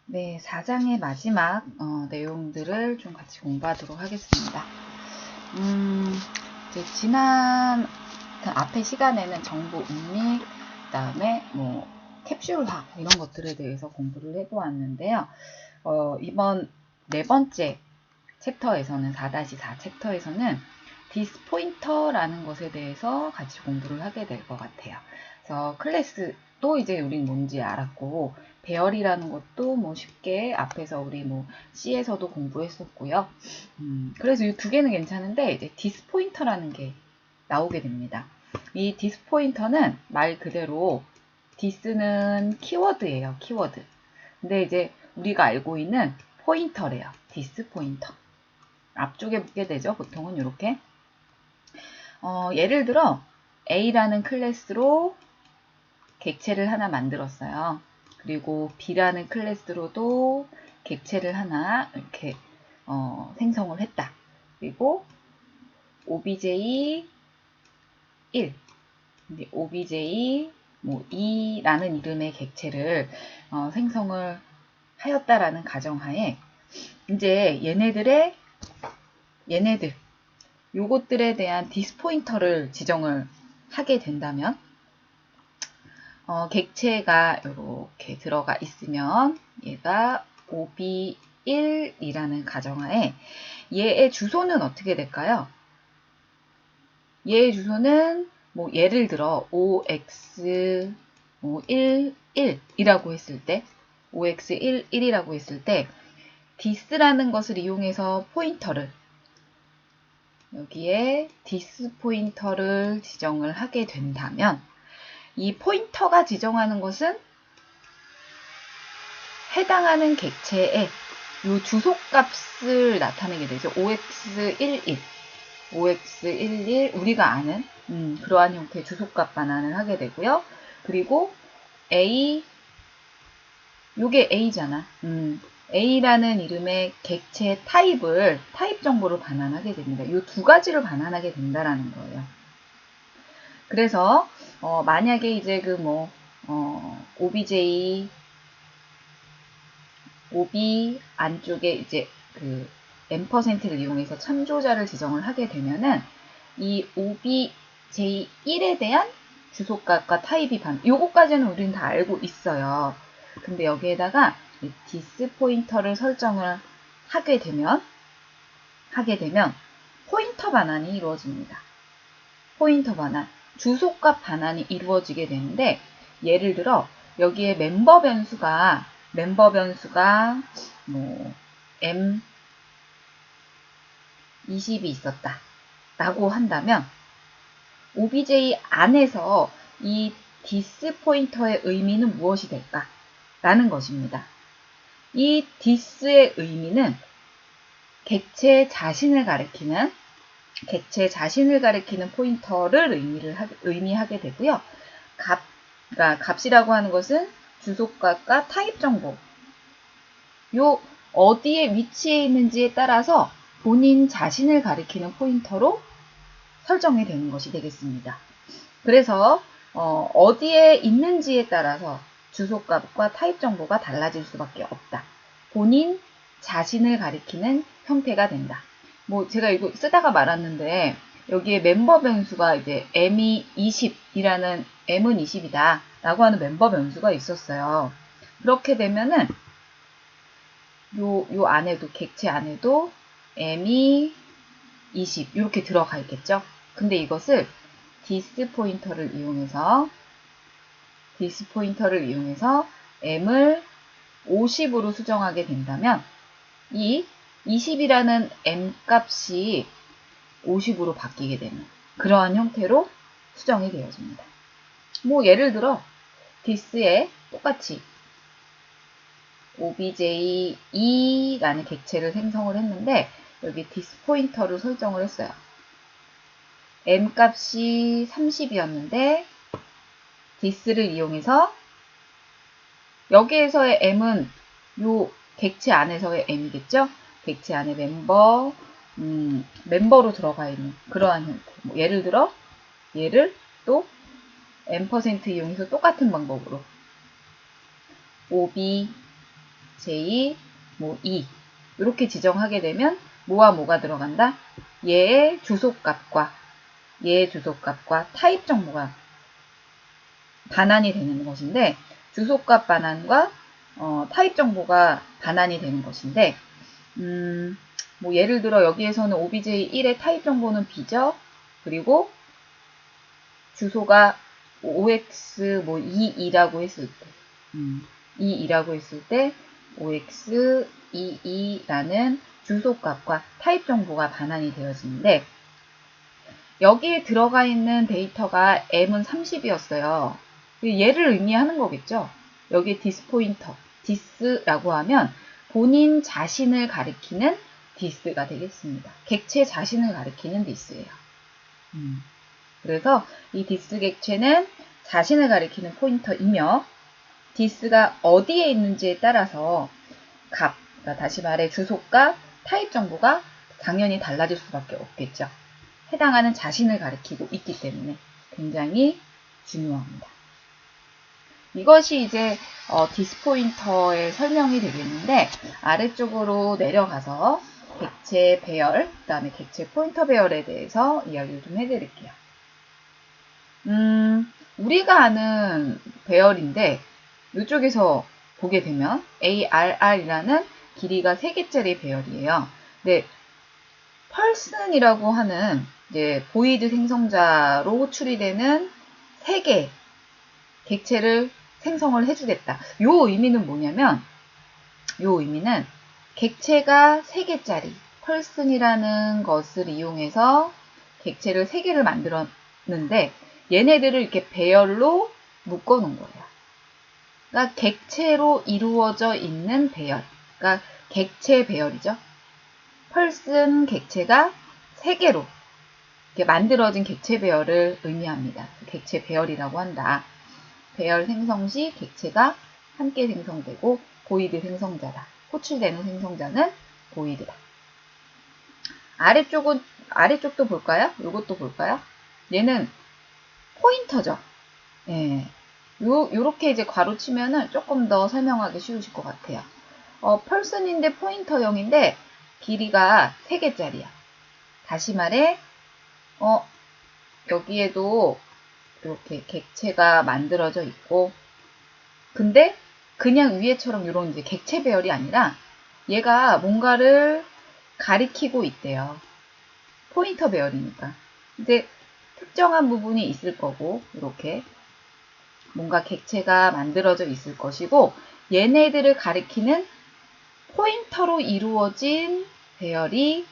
네, 4장의 마지막 내용들을 좀 같이 공부하도록 하겠습니다. 이제 지난 그 앞의 시간에는 정보 운미, 그 다음에 뭐 캡슐화 이런 것들에 대해서 공부를 해보았는데요. 이번 네 번째 챕터에서는 4-4 챕터에서는 디스포인터라는 것에 대해서 같이 공부를 하게 될 것 같아요. 그래서 클래스도 이제 우린 뭔지 알았고, 배열이라는 것도 뭐 쉽게 앞에서 우리 뭐 C에서도 공부했었고요. 그래서 이 두 개는 괜찮은데 이제 디스포인터라는 게 나오게 됩니다. 이 디스포인터는 말 그대로 디스는 키워드예요. 키워드. 근데 이제 우리가 알고 있는 포인터래요. 디스포인터. 앞쪽에 붙게 되죠. 보통은 이렇게. 예를 들어 A라는 클래스로 객체를 하나 만들었어요. 그리고 B라는 클래스로도 객체를 하나 이렇게 생성을 했다. 그리고 obj 1, obj 뭐 2라는 이름의 객체를 생성을 하였다라는 가정하에 이제 얘네들 요것들에 대한 디스포인터를 지정을 하게 된다면 객체가 이렇게 들어가 있으면 얘가 ob1이라는 가정하에 얘의 주소는 어떻게 될까요? 얘의 주소는 뭐 예를 들어 ox 11이라고 했을 때 ox11이라고 했을 때 this라는 것을 이용해서 포인터를 여기에 디스 포인터를 지정을 하게 된다면 이 포인터가 지정하는 것은 해당하는 객체의 이 주소값을 나타내게 되죠. ox11 ox11 우리가 아는 그러한 형태의 주소값 반환을 하게 되고요. 그리고 a 요게 a잖아. A라는 이름의 객체 타입 정보를 반환하게 됩니다. 이 두 가지를 반환하게 된다라는 거예요. 그래서 만약에 이제 obj ob 안쪽에 이제 그 %를 이용해서 참조자를 지정을 하게 되면은 이 obj1에 대한 주소값과 타입이 요거까지는 우리는 다 알고 있어요. 근데 여기에다가 디스 포인터를 설정을 하게 되면 포인터 반환이 이루어집니다. 포인터 반환, 주소값 반환이 이루어지게 되는데 예를 들어 여기에 멤버 변수가 뭐 m20이 있었다 라고 한다면 obj 안에서 이 디스 포인터의 의미는 무엇이 될까? 라는 것입니다. 이 디스의 의미는 객체 자신을 가리키는 포인터를 의미하게 되고요. 그러니까 값이라고 하는 것은 주소값과 타입 정보. 요 어디에 위치해 있는지에 따라서 본인 자신을 가리키는 포인터로 설정이 되는 것이 되겠습니다. 그래서 어디에 있는지에 따라서 주소값과 타입 정보가 달라질 수밖에 없다. 본인 자신을 가리키는 형태가 된다. 뭐 제가 이거 쓰다가 말았는데 여기에 멤버 변수가 이제 m이 20이라는 m은 20이다 라고 하는 멤버 변수가 있었어요. 그렇게 되면은 요 안에도 객체 안에도 m이 20 이렇게 들어가 있겠죠. 근데 이것을 디스 포인터를 이용해서 m을 50으로 수정하게 된다면 이 20이라는 m 값이 50으로 바뀌게 되는 그러한 형태로 수정이 되어집니다. 뭐 예를 들어 this에 똑같이 obj2라는 객체를 생성을 했는데 여기 디스 포인터를 설정을 했어요. m 값이 30이었는데 this를 이용해서 여기에서의 m은 요 객체 안에서의 m이겠죠? 객체 안에 멤버로 들어가 있는 그러한 형태. 뭐 예를 들어 얘를 또 m% 이용해서 똑같은 방법으로 obj j, 뭐 2 이렇게 지정하게 되면 뭐와 뭐가 들어간다? 얘의 주소값과 타입 정보가 반환이 되는 것인데, 주소값 반환과 타입 정보가 반환이 되는 것인데, 뭐 예를 들어 여기에서는 obj1의 타입 정보는 b죠. 그리고 주소가 ox 뭐 22라고 했을 때, 22라고 했을 때 ox22라는 주소값과 타입 정보가 반환이 되어지는데, 여기에 들어가 있는 데이터가 m은 30이었어요. 얘를 의미하는 거겠죠. 여기에 디스 포인터, 디스라고 하면 본인 자신을 가리키는 디스가 되겠습니다. 객체 자신을 가리키는 디스예요. 그래서 이 디스 객체는 자신을 가리키는 포인터이며, 디스가 어디에 있는지에 따라서 값, 그러니까 다시 말해 주소값, 타입 정보가 당연히 달라질 수밖에 없겠죠. 해당하는 자신을 가리키고 있기 때문에 굉장히 중요합니다. 이것이 이제 디스 포인터의 설명이 되겠는데, 아래쪽으로 내려가서 객체 배열, 그 다음에 객체 포인터 배열에 대해서 이야기를 좀 해드릴게요. 우리가 아는 배열인데, 이쪽에서 보게 되면 ARR이라는 길이가 3개짜리 배열이에요. 근데 펄슨이라고 하는 이제 보이드 생성자로 호출이 되는 3개 객체를 생성을 해주겠다. 요 의미는 뭐냐면, 요 의미는 객체가 3개짜리 펄슨이라는 것을 이용해서 객체를 3개를 만들었는데, 얘네들을 이렇게 배열로 묶어 놓은 거예요. 그러니까 객체로 이루어져 있는 배열, 그러니까 객체 배열이죠. 펄슨 객체가 3개로 이렇게 만들어진 객체 배열을 의미합니다. 객체 배열이라고 한다. 배열 생성 시 객체가 함께 생성되고 보이드 생성자다. 호출되는 생성자는 보이드다. 아래쪽도 볼까요? 이것도 볼까요? 얘는 포인터죠. 예. 요렇게 이제 괄호 치면은 조금 더 설명하기 쉬우실 것 같아요. 펄슨인데 포인터형인데 길이가 3개짜리야. 다시 말해, 여기에도 이렇게 객체가 만들어져 있고, 근데 그냥 위에처럼 이런 이제 객체 배열이 아니라 얘가 뭔가를 가리키고 있대요. 포인터 배열이니까. 이제 특정한 부분이 있을 거고, 이렇게 뭔가 객체가 만들어져 있을 것이고, 얘네들을 가리키는 포인터로 이루어진 배열이,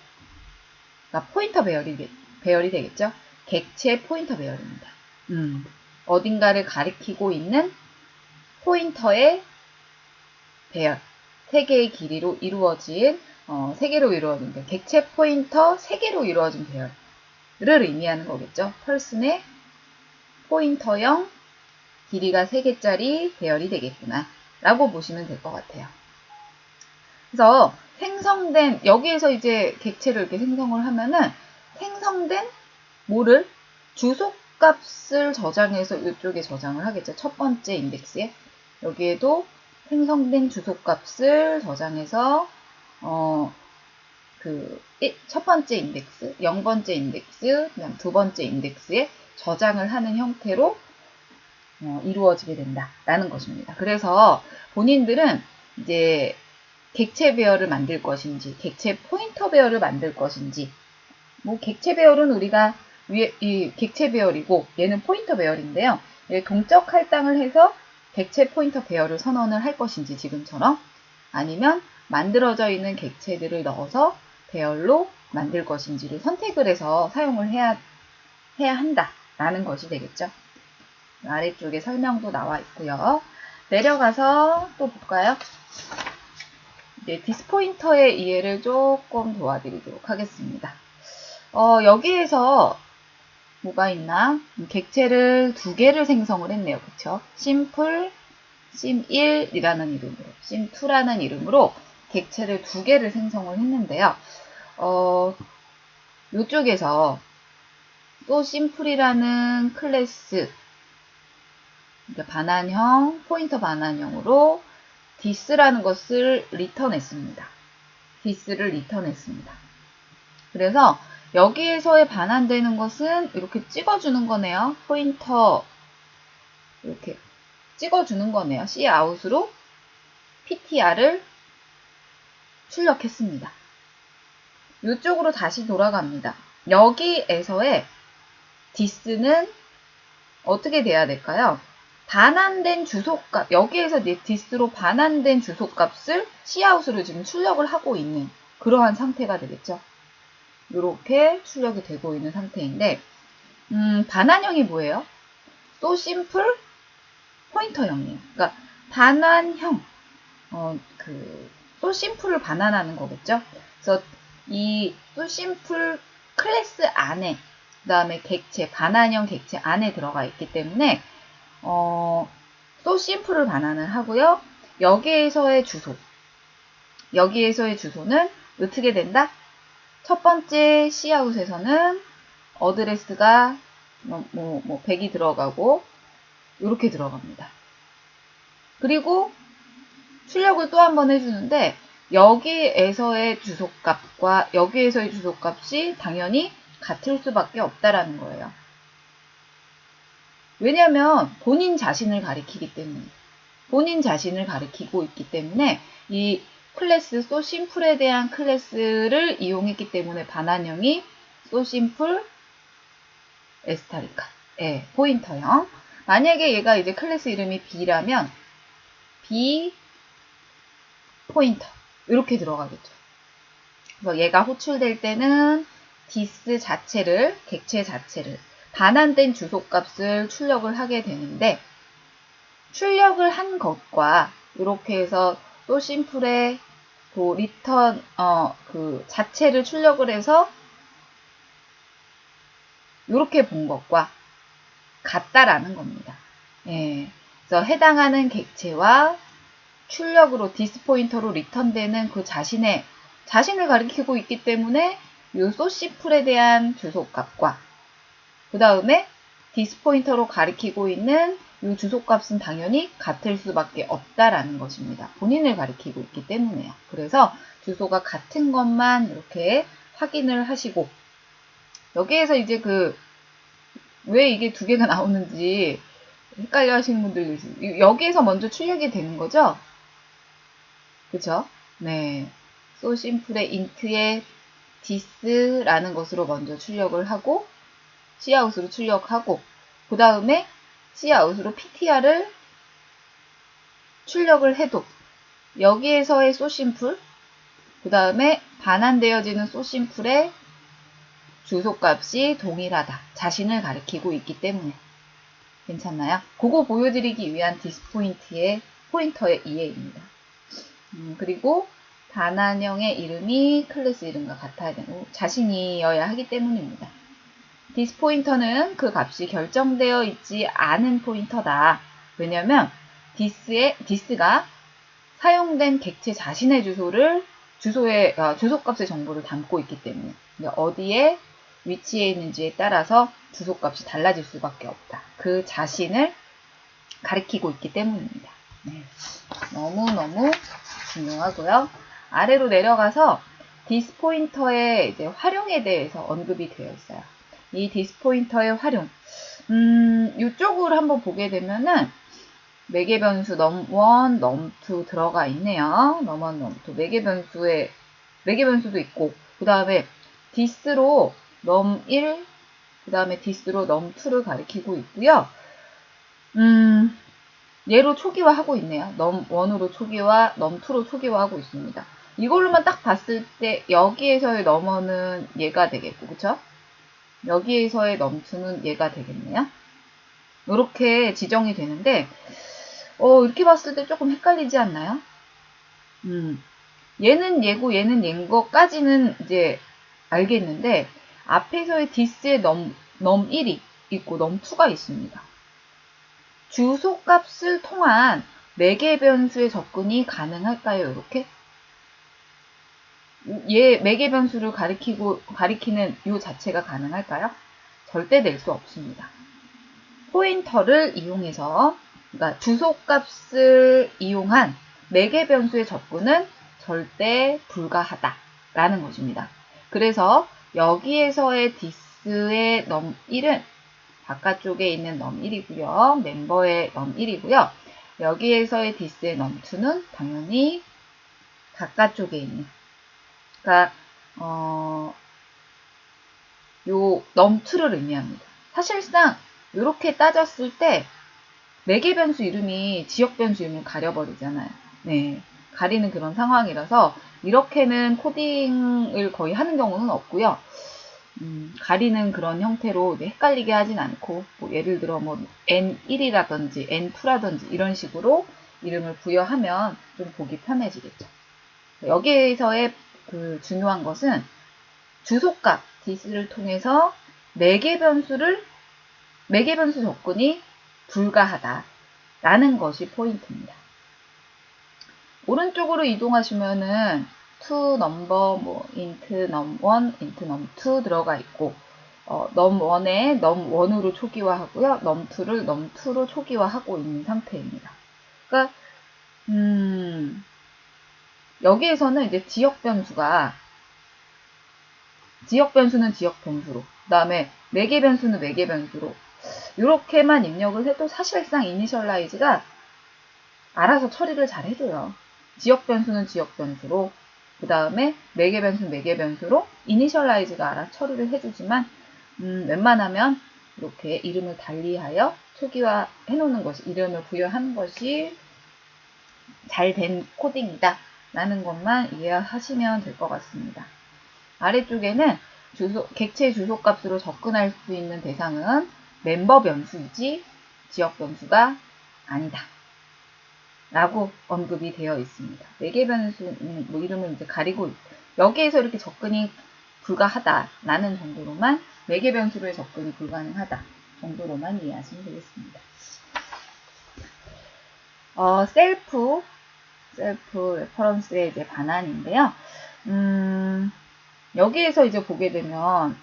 그러니까 포인터 배열이 되겠죠? 객체 포인터 배열입니다. 어딘가를 가리키고 있는 포인터의 배열, 3개의 길이로 이루어진, 3개로 이루어진 배열, 객체 포인터 3개로 이루어진 배열을 의미하는 거겠죠. 펄슨의 포인터형 길이가 3개짜리 배열이 되겠구나 라고 보시면 될 것 같아요. 그래서 생성된, 여기에서 이제 객체를 이렇게 생성을 하면은 생성된 뭐를? 주소값을 저장해서 이쪽에 저장을 하겠죠. 첫 번째 인덱스에. 여기에도 생성된 주소값을 저장해서 첫 번째 인덱스, 0번째 인덱스, 그다음 두 번째 인덱스에 저장을 하는 형태로 이루어지게 된다라는 것입니다. 그래서 본인들은 이제 객체 배열을 만들 것인지, 객체 포인터 배열을 만들 것인지, 뭐 객체 배열은 우리가 위에 이 객체 배열이고 얘는 포인터 배열인데요. 동적 할당을 해서 객체 포인터 배열을 선언을 할 것인지 지금처럼, 아니면 만들어져 있는 객체들을 넣어서 배열로 만들 것인지를 선택을 해서 사용을 해야 한다라는 것이 되겠죠. 아래쪽에 설명도 나와 있고요. 내려가서 또 볼까요? 이제 디스포인터의 이해를 조금 도와드리도록 하겠습니다. 여기에서 뭐가 있나? 객체를 2개를 생성을 했네요. 그쵸? 심플, 심1이라는 이름으로, 심2라는 이름으로 객체를 2개를 생성을 했는데요. 이쪽에서 또 심플이라는 클래스, 반환형, 포인터 반환형으로 this라는 것을 리턴했습니다. this를 리턴했습니다. 그래서 여기에서의 반환되는 것은 이렇게 찍어주는 거네요. 포인터 이렇게 찍어주는 거네요. cout으로 ptr을 출력했습니다. 이쪽으로 다시 돌아갑니다. 여기에서의 this는 어떻게 돼야 될까요? 반환된 주소값, 여기에서 this로 반환된 주소값을 cout으로 지금 출력을 하고 있는 그러한 상태가 되겠죠. 이렇게 출력이 되고 있는 상태인데, 반환형이 뭐예요? so simple 포인터형이에요. 그러니까 반환형, so simple을 반환하는 거겠죠. 그래서 이 so simple 클래스 안에, 그 다음에 객체, 반환형 객체 안에 들어가 있기 때문에 so simple을 반환을 하고요. 여기에서의 주소는 어떻게 된다? 첫 번째 cout에서는 어드레스가 100이 들어가고 이렇게 들어갑니다. 그리고 출력을 또 한 번 해주는데 여기에서의 주소값과 여기에서의 주소값이 당연히 같을 수밖에 없다라는 거예요. 왜냐하면 본인 자신을 가리키기 때문에, 본인 자신을 가리키고 있기 때문에 이 클래스 so simple에 대한 클래스를 이용했기 때문에 반환형이 so simple 에스타리카, 포인터형. 만약에 얘가 이제 클래스 이름이 b라면 b 포인터 이렇게 들어가겠죠. 그래서 얘가 호출될 때는 this 자체를, 객체 자체를 반환된 주소값을 출력을 하게 되는데, 출력을 한 것과 이렇게 해서 so simple의 리턴 그 자체를 출력을 해서 이렇게 본 것과 같다라는 겁니다. 그래서 해당하는 객체와 출력으로 this 포인터로 리턴되는 그 자신을 가리키고 있기 때문에 이 so simple에 대한 주소값과 그 다음에 this 포인터로 가리키고 있는 이 주소값은 당연히 같을 수밖에 없다라는 것입니다. 본인을 가리키고 있기 때문에요. 그래서 주소가 같은 것만 이렇게 확인을 하시고, 여기에서 이제 왜 이게 두 개가 나오는지 헷갈려 하시는 분들 계세요. 여기에서 먼저 출력이 되는 거죠? 그쵸? 네. so simple의 int에 this라는 것으로 먼저 출력을 하고, cout으로 출력하고, 그 다음에 cout으로 ptr을 출력을 해도 여기에서의 so simple, 그 다음에 반환되어지는 so simple의 주소값이 동일하다. 자신을 가리키고 있기 때문에. 괜찮나요? 그거 보여드리기 위한 this 포인터의 이해입니다. 그리고 반환형의 이름이 클래스 이름과 같아야 되고 자신이어야 하기 때문입니다. this 포인터는 그 값이 결정되어 있지 않은 포인터다. 왜냐면 this가 사용된 객체 자신의 주소값의 정보를 담고 있기 때문에 어디에 위치해 있는지에 따라서 주소값이 달라질 수밖에 없다. 그 자신을 가리키고 있기 때문입니다. 네. 너무너무 중요하고요. 아래로 내려가서 this 포인터의 이제 활용에 대해서 언급이 되어 있어요. 이 this 포인터의 활용. 이쪽으로 한번 보게 되면은 매개 변수 num1, num2 들어가 있네요. num1, num2 매개 변수도 있고, 그 다음에 this로 num1, 그 다음에 this로 num2를 가리키고 있고요. 얘로 초기화하고 있네요. num1으로 초기화, num2로 초기화하고 있습니다. 이걸로만 딱 봤을 때 여기에서의 num1은 얘가 되겠고, 그쵸? 여기에서의 num2는 얘가 되겠네요. 이렇게 지정이 되는데 이렇게 봤을 때 조금 헷갈리지 않나요? 얘는 얘고 얘는 얘인 것까지는 이제 알겠는데 앞에서의 this에 num1이 있고 num2가 있습니다. 주소값을 통한 매개 변수의 접근이 가능할까요? 이렇게? 얘 매개 변수를 가리키는 이 자체가 가능할까요? 절대 될 수 없습니다. 포인터를 이용해서, 그러니까 주소값을 이용한 매개 변수의 접근은 절대 불가하다라는 것입니다. 그래서 여기에서의 this의 num1은 바깥쪽에 있는 num1이고요. 멤버의 num1이고요. 여기에서의 this의 num2는 당연히 바깥쪽에 있는, 그러니까 요 num2를 의미합니다. 사실상 이렇게 따졌을 때 매개 변수 이름이 지역 변수 이름을 가려버리잖아요. 네, 가리는 그런 상황이라서 이렇게는 코딩을 거의 하는 경우는 없고요. 가리는 그런 형태로 헷갈리게 하진 않고, 뭐 예를 들어 뭐 N1이라든지 N2라든지 이런 식으로 이름을 부여하면 좀 보기 편해지겠죠. 여기에서의 그 중요한 것은 주소값 this를 통해서 매개 변수 접근이 불가하다라는 것이 포인트입니다. 오른쪽으로 이동하시면은 to number, 뭐 int num1, int num2 들어가 있고, num1에 num1으로 초기화하고요, num2를 num2로 초기화하고 있는 상태입니다. 그러니까 여기에서는 이제 지역 변수는 지역 변수로, 그 다음에 매개 변수는 매개 변수로 이렇게만 입력을 해도 사실상 이니셜라이즈가 알아서 처리를 잘 해줘요. 지역 변수는 지역 변수로, 그 다음에 매개 변수는 매개 변수로 이니셜라이즈가 알아서 처리를 해주지만 웬만하면 이렇게 이름을 달리하여 초기화 해놓는 것이, 이름을 부여하는 것이 잘 된 코딩이다 라는 것만 이해하시면 될 것 같습니다. 아래쪽에는 객체 주소값으로 접근할 수 있는 대상은 멤버 변수이지 지역 변수가 아니다 라고 언급이 되어 있습니다. 매개 변수 뭐 이름을 이제 가리고 여기에서 이렇게 접근이 불가하다라는 정도로만, 매개 변수로의 접근이 불가능하다 정도로만 이해하시면 되겠습니다. 셀프 레퍼런스의 이제 반환인데요. 여기에서 이제 보게 되면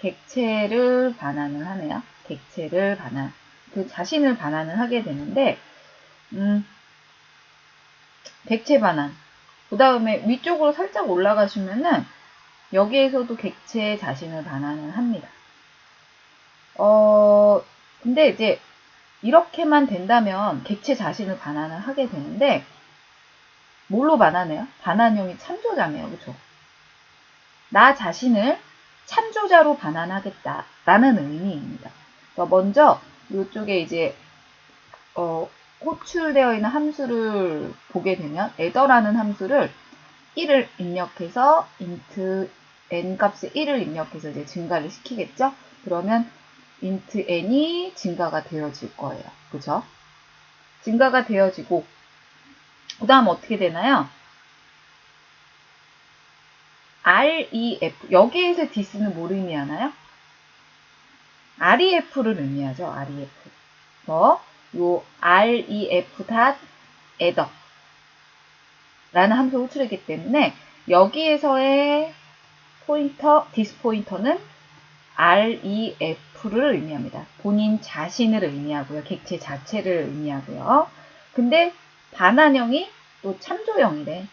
객체를 반환을 하네요. 객체를 반환, 그 자신을 반환을 하게 되는데, 객체 반환. 그 다음에 위쪽으로 살짝 올라가시면은 여기에서도 객체 자신을 반환을 합니다. 근데 이제 이렇게만 된다면 객체 자신을 반환을 하게 되는데, 뭘로 반환해요? 반환형이 참조자네요. 그쵸? 나 자신을 참조자로 반환하겠다라는 의미입니다. 먼저 이쪽에 이제 호출되어 있는 함수를 보게 되면 adder라는 함수를 1을 입력해서 int n 값에 1을 입력해서 이제 증가를 시키겠죠? 그러면 int n이 증가가 되어질 거예요. 그죠? 증가가 되어지고, 그 다음 어떻게 되나요? ref, 여기에서 this는 뭘 의미하나요? ref를 의미하죠. ref. 요 ref.adder 라는 함수 호출이기 때문에 여기에서의 포인터, this 포인터는 ref를 의미합니다. 본인 자신을 의미하고요. 객체 자체를 의미하고요. 근데 반환형이 또 참조형이래.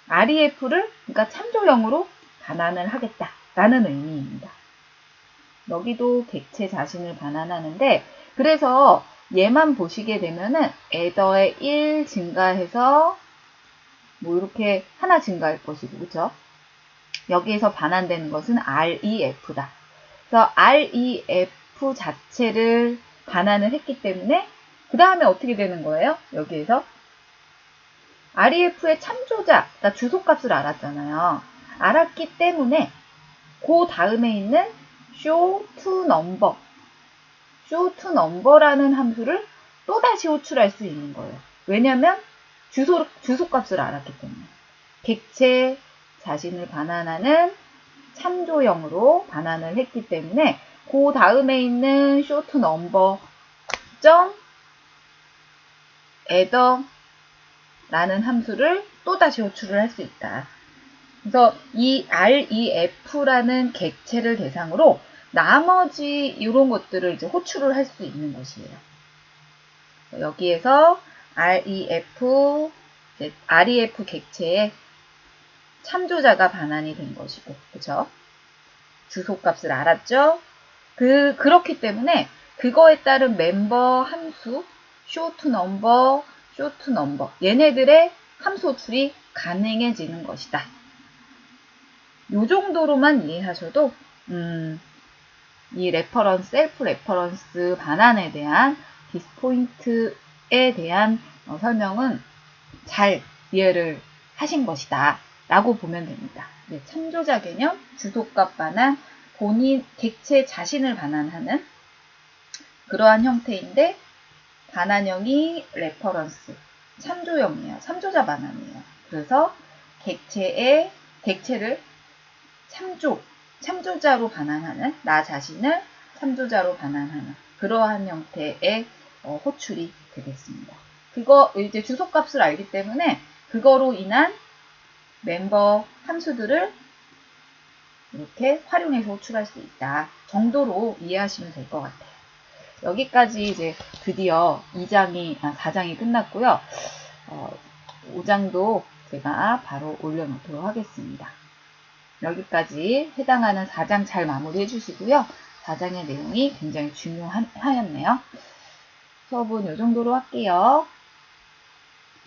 ref를 그러니까 참조형으로 반환을 하겠다라는 의미입니다. 여기도 객체 자신을 반환하는데, 그래서 얘만 보시게 되면은 adder에 1 증가해서 뭐 이렇게 하나 증가할 것이고, 그쵸? 여기에서 반환되는 것은 ref다. 그래서 ref 자체를 반환을 했기 때문에 그 다음에 어떻게 되는 거예요? 여기에서 ref의 참조자, 그러니까 주소값을 알았잖아요. 알았기 때문에 그 다음에 있는 show to number라는 함수를 또다시 호출할 수 있는 거예요. 왜냐면 주소값을 알았기 때문에. 객체 자신을 반환하는 참조형으로 반환을 했기 때문에 그 다음에 있는 show to number adder 라는 함수를 또다시 호출을 할 수 있다. 그래서 이 ref라는 객체를 대상으로 나머지 이런 것들을 이제 호출을 할 수 있는 것이에요. 여기에서 REF 객체의 참조자가 반환이 된 것이고, 그쵸? 주소값을 알았죠? 그렇기 때문에 그거에 따른 멤버 함수, short number, 얘네들의 함수 호출이 가능해지는 것이다. 요 정도로만 이해하셔도 이 셀프 레퍼런스 반환에 대한 디스포인트에 대한 설명은 잘 이해를 하신 것이다 라고 보면 됩니다. 네, 참조자 개념, 주소값 반환, 본인 객체 자신을 반환하는 그러한 형태인데, 반환형이 레퍼런스, 참조형이에요. 참조자 반환이에요. 그래서 객체를 참조자로 반환하는, 나 자신을 참조자로 반환하는 그러한 형태의 호출이 되겠습니다. 그거 이제 주소값을 알기 때문에 그거로 인한 멤버 함수들을 이렇게 활용해서 호출할 수 있다 정도로 이해하시면 될 것 같아요. 여기까지 이제 드디어 4장이 끝났고요. 5장도 제가 바로 올려놓도록 하겠습니다. 여기까지 해당하는 4장 잘 마무리해 주시고요. 4장의 내용이 굉장히 중요하였네요. 수업은 이 정도로 할게요.